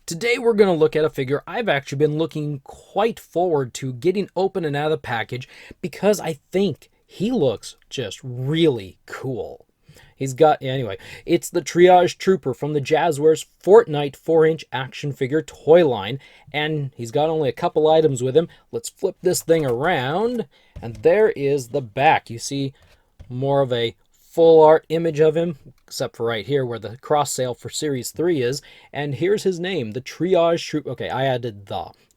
Today we're going to look at a figure I've actually been looking quite forward to getting open and out of the package because I think he looks just really cool. Anyway, it's the Triage Trooper from the Jazwares Fortnite 4-inch action figure toy line, and he's got only a couple items with him. Let's flip this thing around, and there is the back. You see more of a full art image of him, except for right here where the cross sale for Series 3 is. And here's his name, the Triage Trooper. Okay, I added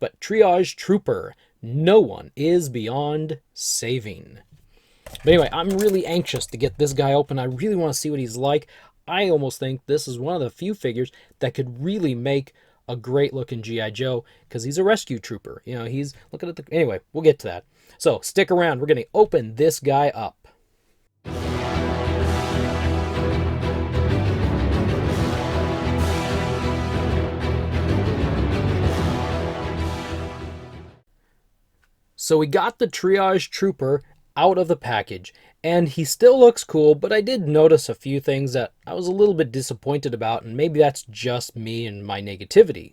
but Triage Trooper. No one is beyond saving. But anyway, I'm really anxious to get this guy open. I really want to see what he's like. I almost think this is one of the few figures that could really make a great looking G.I. Joe, because he's a rescue trooper. You know, he's looking at the... Anyway, we'll get to that. So stick around. We're going to open this guy up. So we got the Triage Trooper out of the package, and he still looks cool, but I did notice a few things that I was a little bit disappointed about, and maybe that's just me and my negativity.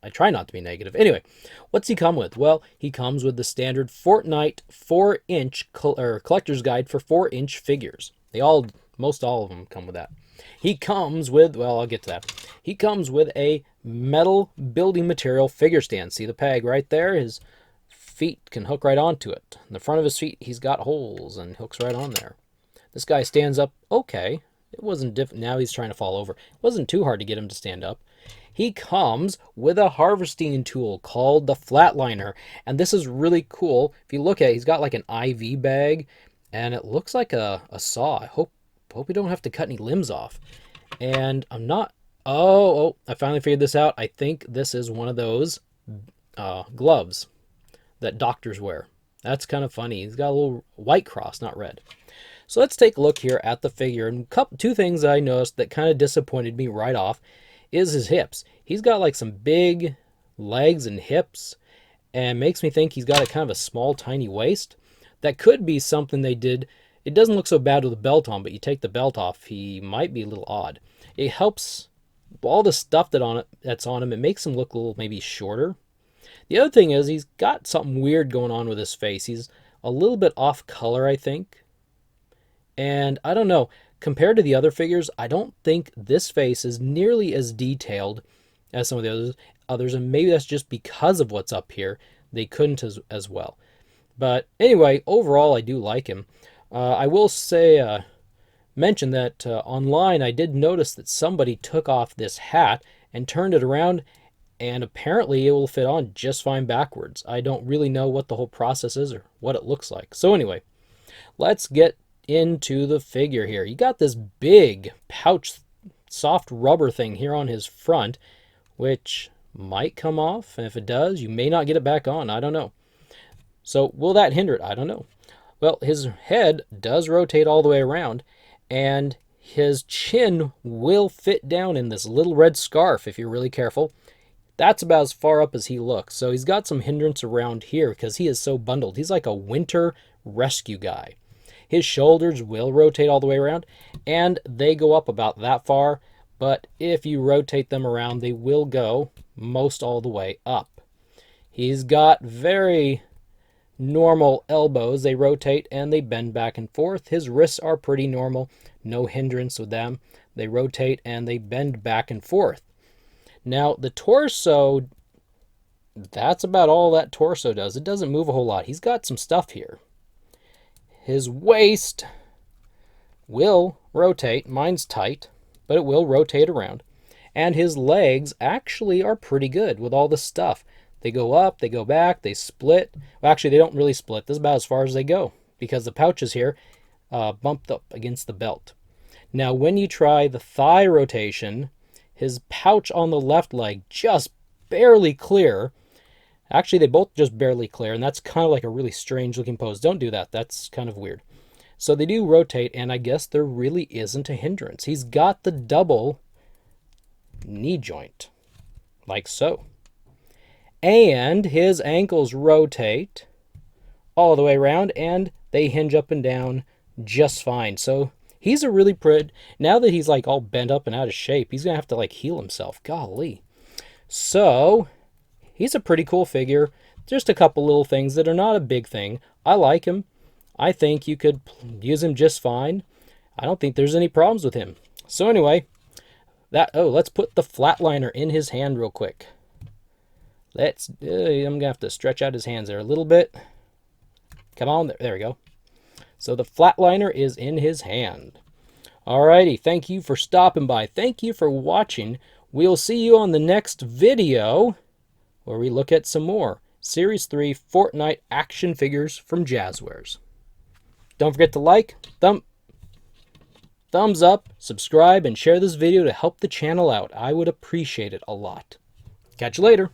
I try not to be negative. Anyway, what's he come with? Well, he comes with the standard Fortnite 4-inch collector's guide for 4-inch figures. Most all of them come with that. He comes with, well, I'll get to that. He comes with a metal building material figure stand. See the peg right there? His feet can hook right onto it. In the front of his feet, he's got holes and hooks right on there. This guy stands up okay. It wasn't now he's trying to fall over. It wasn't too hard to get him to stand up. He comes with a harvesting tool called the Flatliner, and this is really cool. If you look at it, he's got like an IV bag, and it looks like a saw. I hope we don't have to cut any limbs off. And I'm not... Oh, I finally figured this out. I think this is one of those gloves that doctors wear. That's kind of funny. He's got a little white cross, not red. So let's take a look here at the figure. And two things I noticed that kind of disappointed me right off is his hips. He's got like some big legs and hips, and makes me think he's got a kind of a small, tiny waist. That could be something they did. It doesn't look so bad with the belt on, but you take the belt off, he might be a little odd. It helps all the stuff that's on him. It makes him look a little maybe shorter. The other thing is he's got something weird going on with his face. He's a little bit off color, I think. And I don't know, compared to the other figures, I don't think this face is nearly as detailed as some of the others, and maybe that's just because of what's up here. They couldn't as well. But anyway, overall, I do like him. I will say, mention that online I did notice that somebody took off this hat and turned it around, and apparently it will fit on just fine backwards. I don't really know what the whole process is or what it looks like. So anyway, let's get into the figure here. You got this big pouch, soft rubber thing here on his front, which might come off, and if it does, you may not get it back on. I don't know. So will that hinder it? I don't know. Well, his head does rotate all the way around, and his chin will fit down in this little red scarf if you're really careful. That's about as far up as he looks. So he's got some hindrance around here because he is so bundled. He's like a winter rescue guy. His shoulders will rotate all the way around, and they go up about that far. But if you rotate them around, they will go most all the way up. He's got very normal elbows. They rotate and they bend back and forth. His wrists are pretty normal. No hindrance with them. They rotate and they bend back and forth. Now, the torso, that's about all that torso does. It doesn't move a whole lot. He's got some stuff here. His waist will rotate. Mine's tight, but it will rotate around. And his legs actually are pretty good with all the stuff. They go up, they go back, they split. Well, actually, they don't really split. This is about as far as they go because the pouches here bumped up against the belt. Now, when you try the thigh rotation, his pouch on the left leg just barely clear. Actually, they both just barely clear, and that's kind of like a really strange looking pose. Don't do that. That's kind of weird. So they do rotate, and I guess there really isn't a hindrance. He's got the double knee joint, like so. And his ankles rotate all the way around, and they hinge up and down just fine. So he's a really now that he's like all bent up and out of shape, he's gonna have to like heal himself. Golly. So, he's a pretty cool figure. Just a couple little things that are not a big thing. I like him. I think you could use him just fine. I don't think there's any problems with him. So anyway, let's put the Flatliner in his hand real quick. I'm going to have to stretch out his hands there a little bit. Come on, there we go. So the Flatliner is in his hand. Alrighty, thank you for stopping by. Thank you for watching. We'll see you on the next video where we look at some more Series 3 Fortnite action figures from Jazwares. Don't forget to like, thumbs up, subscribe, and share this video to help the channel out. I would appreciate it a lot. Catch you later.